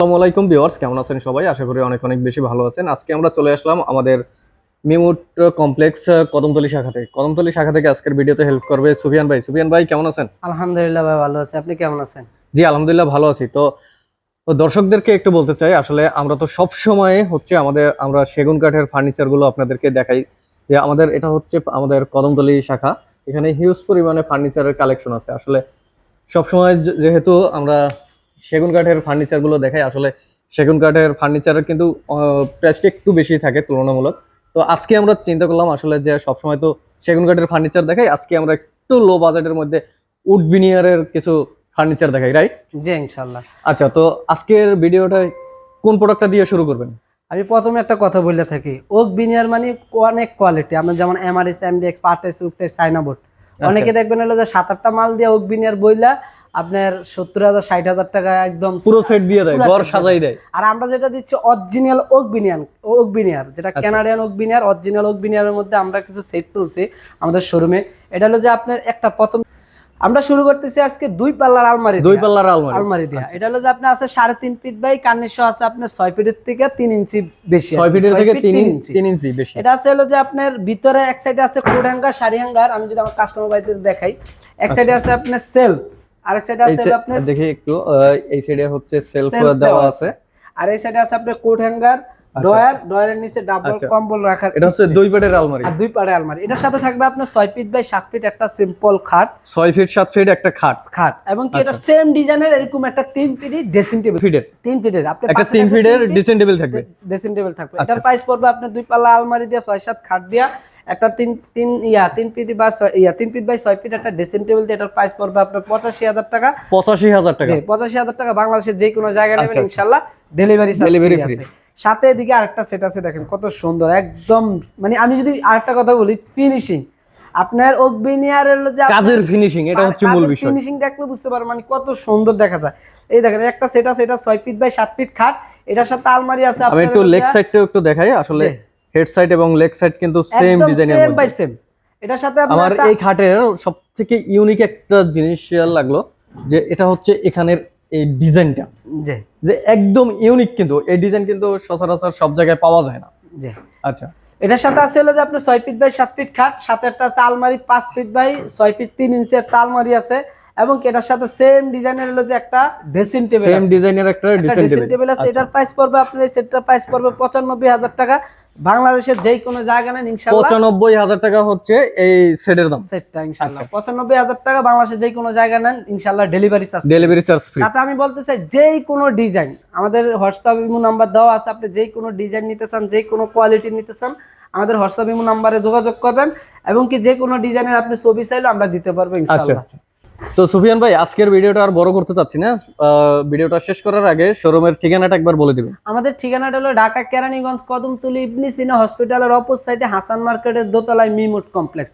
আসসালামু আলাইকুম ভিউয়ার্স, কেমন আছেন সবাই? আশা করি অনেক অনেক বেশি ভালো আছেন। আজকে আমরা চলে আসলাম আমাদের মিমুট কমপ্লেক্স কদমতলী শাখা থেকে আজকের ভিডিওতে হেল্প করবে সুফিয়ান ভাই। সুফিয়ান ভাই কেমন আছেন? আলহামদুলিল্লাহ ভাই, ভালো আছি। আপনি কেমন আছেন? জি আলহামদুলিল্লাহ ভালো আছি। তো দর্শকদেরকে একটু বলতে চাই, আসলে আমরা তো সব সময় হচ্ছে আমরা সেগুন কাঠের ফার্নিচার গুলো আপনাদেরকে দেখাই, যে আমাদের এটা হচ্ছে আমাদের কদমতলী শাখা। এখানে হিউজ পরিমাণে ফার্নিচারের কালেকশন আছে। আসলে সবসময় যেহেতু আমরা সেগুন কাঠের ফার্নিচার গুলো দেখাই, আসলে সেগুন কাঠের ফার্নিচারের কিন্তু প্রাইসটা একটু বেশি থাকে তুলনামূলক। তো আজকে আমরা চিন্তা করলাম আসলে যে সবসময় তো সেগুন কাঠের ফার্নিচার দেখাই, আজকে আমরা একটু লো বাজেটের মধ্যে উড বিনিয়ারের কিছু ফার্নিচার দেখাই, রাইট? জি ইনশাল্লাহ। আচ্ছা, তো আজকের ভিডিওটা কোন প্রোডাক্টটা দিয়ে শুরু করবেন? আমি প্রথমে একটা কথা বলে থাকি, ওক বিনিয়ার মানে অনেক কোয়ালিটি। আমরা যেমন এমআরএস, এমডিএক্স, পার্টেস, উকটেস, চাইনা বোর্ড, অনেকে দেখবেন হলো যে 7-8টা মাল দিয়ে ওক বিনিয়ার বইলা আপনার 70,000 60,000 টাকা একদম পুরো সেট দিয়ে দেয়, ঘর সাজাই দেয়। আর আমরা যেটা দিচ্ছি অরিজিনাল ওক বিনিয়ার, যেটা Canadian oak veneer, original oak বিনিয়ারের মধ্যে আমরা কিছু সেট তুলছি আমাদের শোরুমে। এটা হলো যে আপনার একটা প্রথম আমরা শুরু করতেছি আজকে দুই পাল্লার আলমারি দিয়া। এটা হলো যে আপনি আছে 3.5 ফিট বাই কার্নিশও আছে আপনার 6 ফিটের থেকে 3 ইঞ্চি বেশি, 6 ফিটের থেকে 3 ইঞ্চি বেশি। এটা আছে হলো যে আপনার ভিতরে এক সাইডে আছে কোড হ্যাঙ্গার, শাড়ি হ্যাঙ্গার। আমি যদি আমার কাস্টমার বাইতে দেখাই, এক সাইডে আছে আপনার সেলফ, আরেক সাইডে আছে আপনার দেখি একটু, এই সাইডে হচ্ছে সেলফ দেওয়া আছে, আর এই সাইডে আছে আপনার কোড হ্যাঙ্গার, ডয়ারের নিচে ডাবল কম্বল রাখার। এটা হচ্ছে দুই পাটের আলমারি, আর দুই পাটের আলমারি। এটার সাথে থাকবে আপনার 6 ফিট বাই 7 ফিট একটা সিম্পল খাট, 6 ফিট 7 ফিট একটা খাট, এবং কি এটা সেম ডিজাইনের এরকম একটা 3 ফিটের ড্রেসিং টেবিল, 3 ফিটের আপনি একটা 3 ফিটের ড্রেসিং টেবিল থাকবে, থাকবে। এটার প্রাইস পড়বে আপনার দুই পাল্লা আলমারি দিয়ে 6-7 খাট দিয়া একটা 3 ফিট বা 3 ফিট বাই 6 ফিট একটা ড্রেসিং টেবিল দিয়ে এটার প্রাইস পড়বে আপনার 85,000 টাকা। 85,000 টাকা? জি 85,000 টাকা। বাংলাদেশের যে কোনো জায়গায় নেবেন ইনশাআল্লাহ ডেলিভারি ফ্রি আছে। সাথে এদিকে আরেকটা সেট আছে, দেখেন কত সুন্দর একদম। মানে আমি যদি আরেকটা কথা বলি, ফিনিশিং আপনার ওক বিনিয়ারের যে কাজের ফিনিশিং, এটা হচ্ছে মূল বিষয়। ফিনিশিং দেখলে বুঝতে পারবেন মানে কত সুন্দর দেখা যায়। এই দেখেন একটা সেট আছে, এটা 6 ফিট বাই 7 ফিট খাট, এটার সাথে আলমারি আছে। আমি একটু লেগ সাইডটাও একটু দেখাই। আসলে হেড সাইড এবং লেগ সাইড কিন্তু সেম ডিজাইনের মধ্যে, সেম বাই সেম। এটার সাথে আমার এই খাটের সবথেকে ইউনিক একটা জিনিস লাগলো, যে এটা হচ্ছে এখানের এই ডিজাইনটা, যে একদম ইউনিক। কিন্তু এই ডিজাইন কিন্তু সচরাচর সব জায়গায় পাওয়া যায় না। জি আচ্ছা, এটার সাথে আছে হলো যে আপনার 6 ফিট বাই 7 ফিট খাট, সাথে একটা আছে আলমারি 5 ফিট বাই 6 ফিট 3 ইঞ্চি একটা আলমারি আছে, এবং এটার সাথে সেম ডিজাইনের হলো যে একটা ড্রেসিং টেবিল আছে, সেম ডিজাইনের একটা ড্রেসিং টেবিল আছে। এটার প্রাইস পড়বে আপনার এই সেটটার প্রাইস পড়বে 95,000 টাকা। বাংলাদেশের যে কোনো জায়গা নেন ইনশাআল্লাহ 95,000 টাকা হচ্ছে এই সেটের দাম। সেটটা ইনশাআল্লাহ 95,000 টাকা। বাংলাদেশের যে কোনো জায়গা নেন ইনশাআল্লাহ ডেলিভারি চার্জ ফ্রি। সাথে আমি বলতে চাই, যে কোনো ডিজাইন আমাদের হোয়াটসঅ্যাপ ইমো নাম্বার দেওয়া আছে, আপনি যে কোনো ডিজাইন নিতে চান, যে কোনো কোয়ালিটি নিতে চান, আমাদের হোয়াটসঅ্যাপ ইমো নাম্বারে যোগাযোগ করবেন, এবং কি যে কোনো ডিজাইনের আপনি ছবি চাইলে আমরা দিতে পারবো ইনশাআল্লাহ। তো সুফিয়ান ভাই, আজকের ভিডিওটা আর বড় করতে চাচ্ছি না, ভিডিওটা শেষ করার আগে শোরুমের ঠিকানাটা একবার বলে দিবেন। আমাদের ঠিকানাটা হলো ঢাকা কেরানীগঞ্জ কদমতলী ইবনে সিনা হসপিটালের অপোজিট সাইডে হাসান মার্কেটের দোতলায় মিমুট কমপ্লেক্স।